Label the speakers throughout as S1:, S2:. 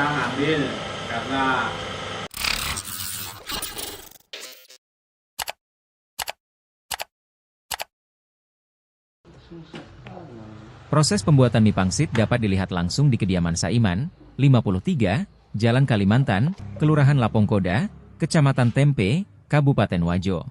S1: kita ngambil karena
S2: proses pembuatan mie pangsit dapat dilihat langsung di kediaman Saiman, 53, Jalan Kalimantan, Kelurahan Lapongkoda, Kecamatan Tempe, Kabupaten Wajo.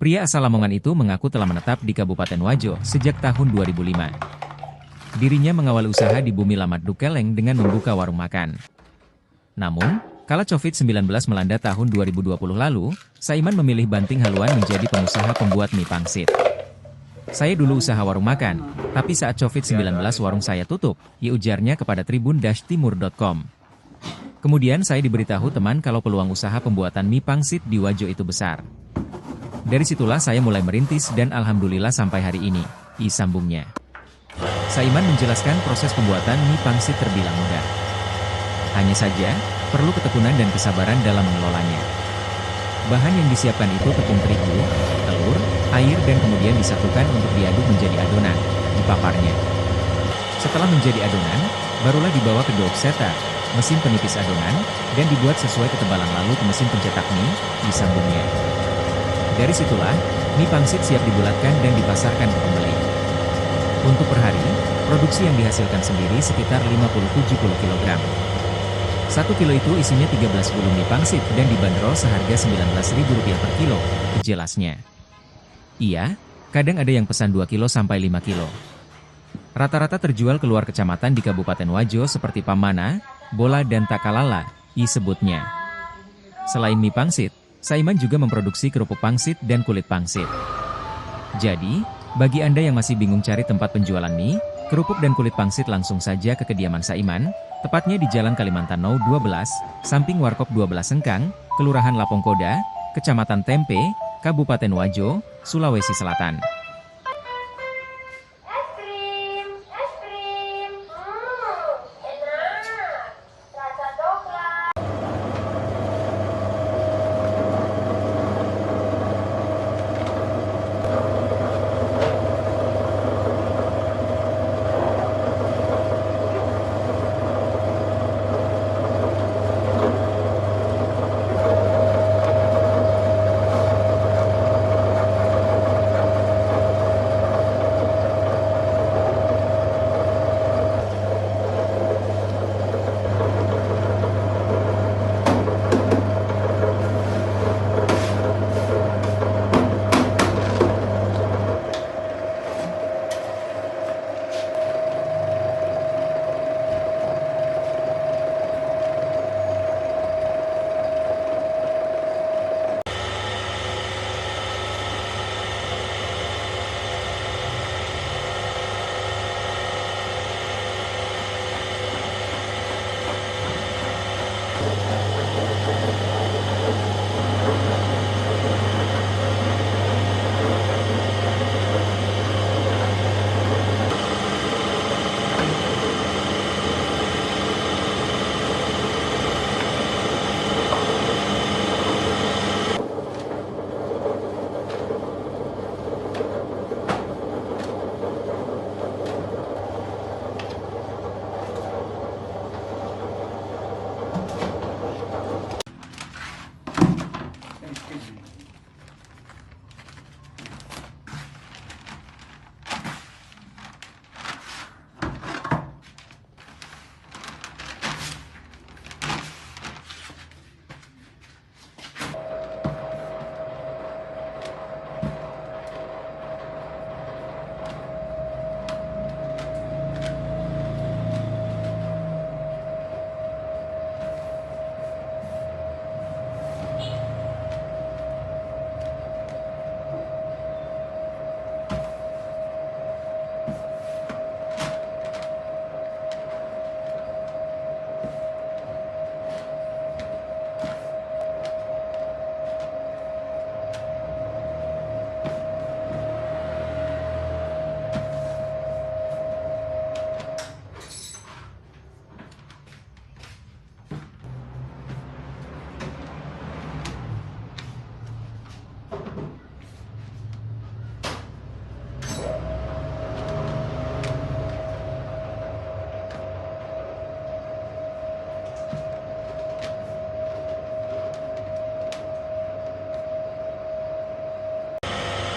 S2: Pria asal Lamongan itu mengaku telah menetap di Kabupaten Wajo sejak tahun 2005. Dirinya mengawali usaha di Bumi Lamat Dukeleng dengan membuka warung makan. Namun, kala COVID-19 melanda tahun 2020 lalu, Saiman memilih banting haluan menjadi pengusaha pembuat mie pangsit. Saya dulu usaha warung makan, tapi saat COVID-19 warung saya tutup, ya ujarnya kepada tribun-timur.com. Kemudian saya diberitahu teman kalau peluang usaha pembuatan mie pangsit di Wajo itu besar. Dari situlah saya mulai merintis dan alhamdulillah sampai hari ini, sambungnya. Saiman menjelaskan proses pembuatan mie pangsit terbilang mudah. Hanya saja, perlu ketekunan dan kesabaran dalam mengelolanya. Bahan yang disiapkan itu tepung terigu, telur, air dan kemudian disatukan untuk diaduk menjadi adonan, dipaparnya. Setelah menjadi adonan, barulah dibawa ke dough-setter, mesin penipis adonan, dan dibuat sesuai ketebalan lalu ke mesin pencetak mie, disambungnya. Dari situlah, mie pangsit siap dibulatkan dan dipasarkan ke pembeli. Untuk per hari, produksi yang dihasilkan sendiri sekitar 50-70 kg. 1 kilo itu isinya 13 gulung mie pangsit dan dibanderol seharga Rp19.000 per kilo, jelasnya. Iya, kadang ada yang pesan 2 kilo sampai 5 kilo. Rata-rata terjual keluar kecamatan di Kabupaten Wajo seperti Pamana, Bola dan Takalala, sebutnya. Selain mie pangsit, Saiman juga memproduksi kerupuk pangsit dan kulit pangsit. Jadi, bagi Anda yang masih bingung cari tempat penjualan mie, kerupuk dan kulit pangsit langsung saja ke kediaman Saiman, tepatnya di Jalan Kalimantan No 12, samping Warkop 12 Sengkang, Kelurahan Lapongkoda, Kecamatan Tempe, Kabupaten Wajo, Sulawesi Selatan.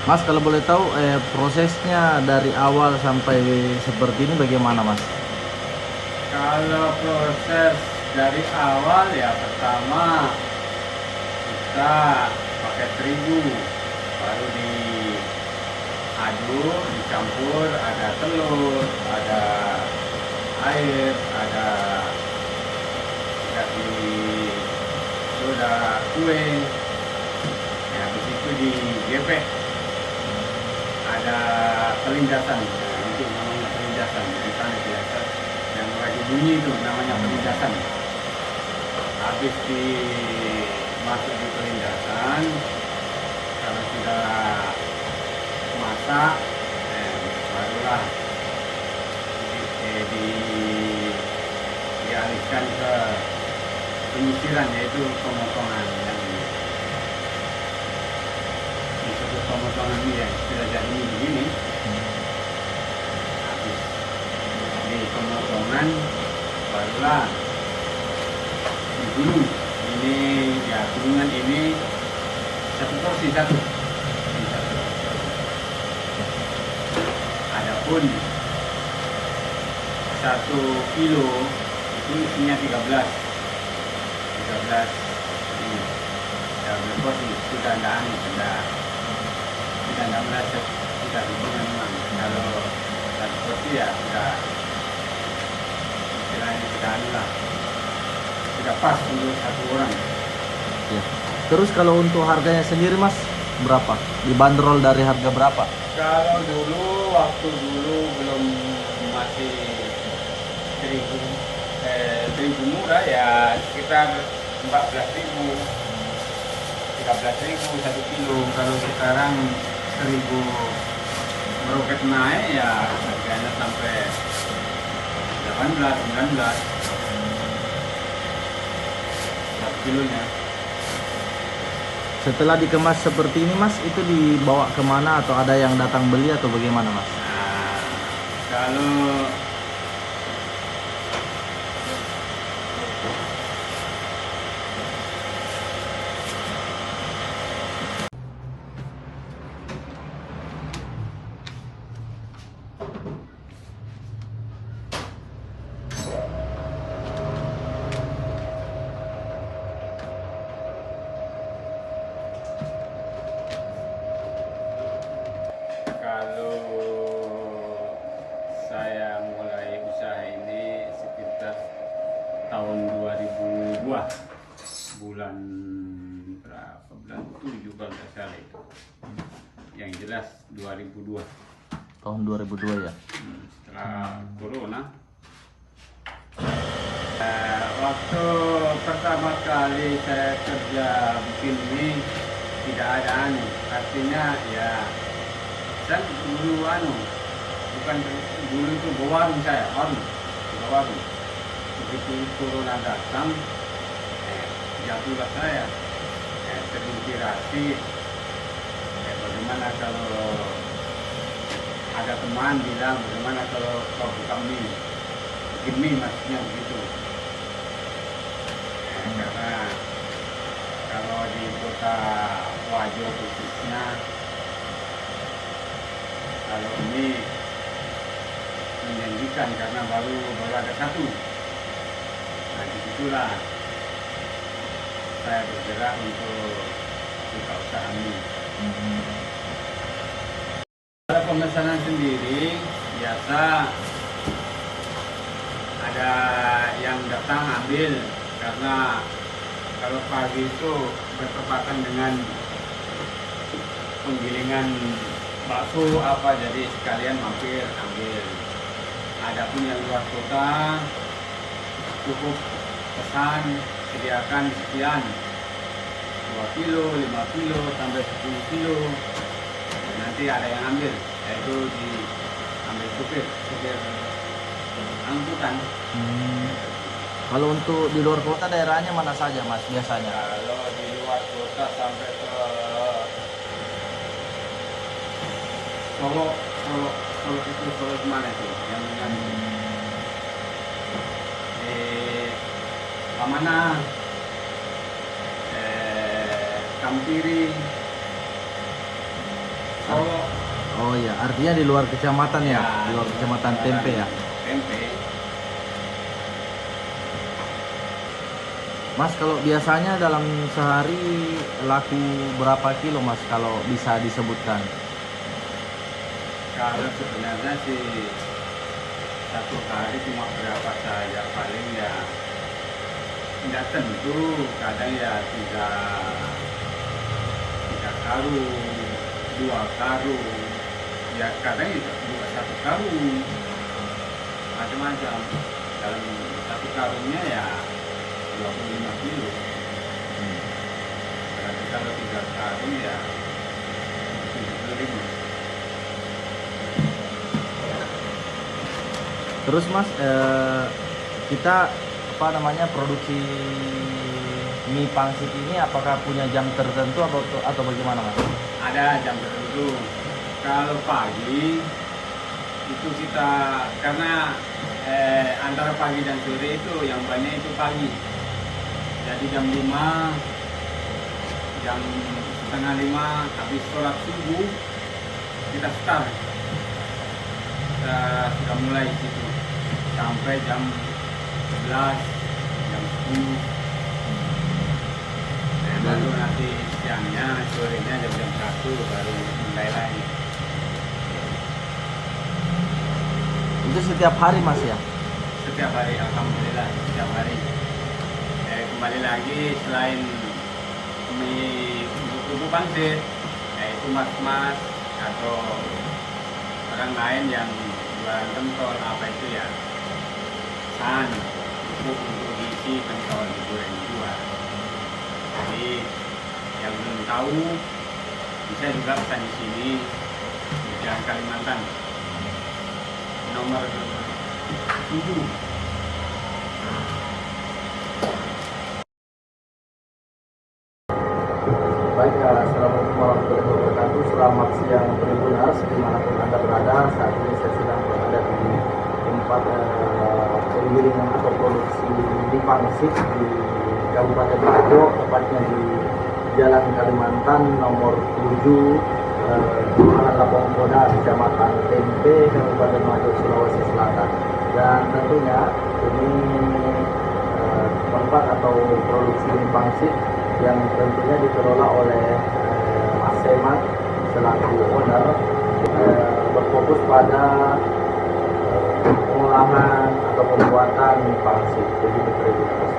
S3: Mas kalau boleh tahu prosesnya dari awal sampai seperti ini bagaimana Mas?
S1: Kalau proses dari awal ya pertama kita pakai terigu, baru diaduk, dicampur, ada telur, ada air, ada dikasih soda kue. Ya, habis itu digepek, ada pelindasan. Nah, itu namanya pelindasan. Di sana biasa yang lagi bunyi itu namanya pelindasan. Habis masuk di pelindasan, kalau sudah masak, barulah dialihkan ke penyisiran, yaitu pemotongan yang disebut pemotongan ini, yang sudah jadi begini. Habis di pemotongan barulah digulung. Ini ya, gulungan ini satu porsi satu. Adapun 1 kilo itu isinya 13 ini. Ya, porsi sudah tidak meleset, tidak hitungan memang. Kalau 1 porsi ya sudah istilahnya sudah pas untuk 1 orang.
S3: Ya. Terus kalau untuk harganya sendiri Mas berapa? Dibanderol dari harga berapa?
S1: Kalau waktu dulu belum masih terigu murah ya sekitar 14.000, 13.000 1 kilo. Kalau sekarang 1.000 meroket naik ya harganya sampai 18, 19 1 kilonya.
S3: Setelah dikemas seperti ini Mas, itu dibawa kemana atau ada yang datang beli atau bagaimana Mas?
S1: Nah, kalau saya mulai usaha ini sekitar tahun 2002, bulan berapa, bulan 7 kalau tidak salah itu. Yang jelas 2002.
S3: Tahun 2002 ya?
S1: Setelah corona. Waktu pertama kali saya kerja bikin ini tidak ada artinya ya saya dulu bukan dulu itu berwarung, saya berwarung. Begitu corona datang, jatuhlah saya terinspirasi, bagaimana kalau ada teman bilang bagaimana kalau kau buka mie, bikin mie, maksudnya begitu. Karena kalau di kota Wajo khususnya, kalau ini menjanjikan karena baru ada 1. Nah, disitulah saya bergerak untuk buka usaha mie. Kalau pemesanan sendiri biasa ada yang datang ambil, karena kalau pagi itu bertepatan dengan penggilingan bakso apa, jadi sekalian mampir ambil. Adapun yang luar kota cukup pesan, sediakan sekian, 2 kilo, 5 kilo, sampai 10 kilo. Dan nanti ada yang ambil, yaitu diambil supir angkutan.
S3: Kalau untuk di luar kota daerahnya mana saja Mas biasanya?
S1: Kalau di luar kota sampai ke Solo itu, Solo mana itu? Yang di Amanah, Kampiri, Solo.
S3: Oh iya, artinya di luar kecamatan ya, di luar kecamatan Tempe ya.
S1: Tempe.
S3: Mas, kalau biasanya dalam sehari laku berapa kilo Mas kalau bisa disebutkan?
S1: Kalau sebenarnya sih satu hari cuma berapa saja, paling ya nggak tentu, kadang ya tiga karung, 2 karung, ya kadang ya juga 1 karung, macam-macam. Dalam 1 karungnya ya 25 kilo. Berarti kalau 3 karung ya 75.
S3: Terus Mas, kita apa namanya produksi mie pangsit ini apakah punya jam tertentu atau bagaimana Mas?
S1: Ada jam tertentu. Kalau pagi itu kita, karena antara pagi dan sore itu yang banyak itu pagi. Jadi jam 5, jam setengah 5 habis sholat subuh kita start. Kita sudah mulai situ sampai jam 11, jam 10. Baru nanti siangnya, sorenya jam 1 baru mulai lagi.
S3: Itu setiap hari Mas ya?
S1: Setiap hari, alhamdulillah setiap hari. Kembali lagi, selain mie bumbu pangsit, yaitu mas-mas atau orang lain yang jualan pentol apa itu ya, san untuk isi pentol digoreng juga. Jadi yang belum tahu bisa juga pesan di sini di Jalan Kalimantan nomor 7.
S3: Baik, assalamualaikum warahmatullahi wabarakatuh. Selamat siang Tribuners dimanapun Anda berada. Saat ini saya sedang berada di tempat penggilingan atau produksi mie pangsit di Kabupaten Wajo, tepatnya di Jalan Kalimantan nomor 7, Kelurahan Lapong Koda, Kecamatan Tempe, Kabupaten Wajo, Sulawesi Selatan. Dan tentunya ini tempat atau produksi mie pangsit yang tentunya dikelola oleh Mas Seman selaku owner, berfokus pada pengolahan atau pembuatan mie pangsit. Jadi Tribuners,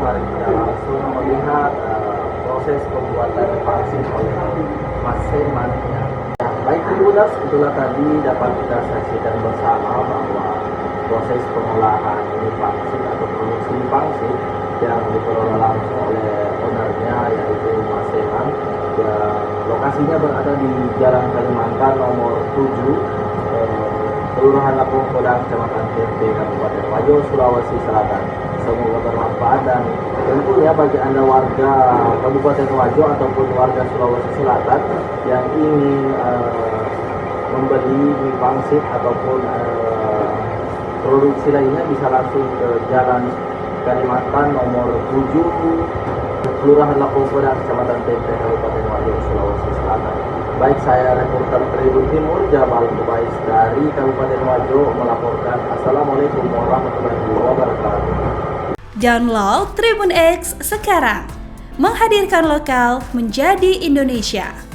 S3: mari kita langsung melihat proses pembuatan mie pangsit oleh Mas Seman. Baik Tribuners, itulah tadi dapat kita saksikan bersama bahwa proses pengolahan mie pangsit atau produksi mie pangsit yang dikelola langsung oleh ownernya, yaitu Mas Seman, yang lokasinya berada di Jalan Kalimantan nomor 7, Kelurahan Lapong Koda, Kecamatan Tempe, Kabupaten Wajo, Sulawesi Selatan. Semoga bermanfaat dan tentunya bagi Anda warga Kabupaten Wajo ataupun warga Sulawesi Selatan yang ingin membeli mie pangsit ataupun produksi lainnya bisa langsung ke Jalan Kalimantan nomor 7, Kelurahan Lapong Koda, Kecamatan Tempe, Kabupaten Wajo, Sulawesi Selatan. Baik, saya reporter Tribun Timur Jabal Kubais dari Kabupaten Wajo melaporkan. Assalamualaikum warahmatullahi wabarakatuh.
S4: Download Tribun X sekarang, menghadirkan lokal menjadi Indonesia.